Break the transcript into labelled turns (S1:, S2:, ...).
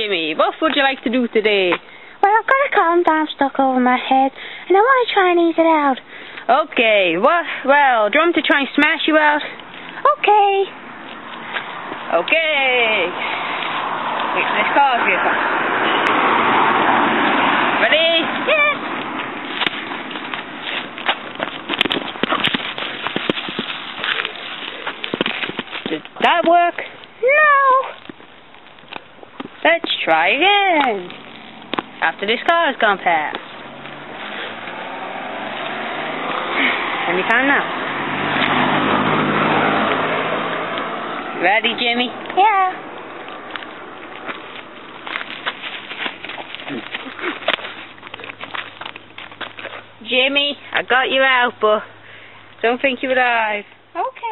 S1: Jimmy, what would you like to do today?
S2: Well, I've got a countdown stuck over my head, and I want to try and eat it out.
S1: Okay, what? Well, do you want me to try and smash you out?
S2: Okay.
S1: Okay. Wait, let's pause here. Ready?
S2: Yeah.
S1: Did that work?
S2: No.
S1: Let's try again. After this car's gone past. Anytime now. Ready, Jimmy?
S2: Yeah.
S1: Jimmy, I got you out, but don't think you're alive.
S2: Okay.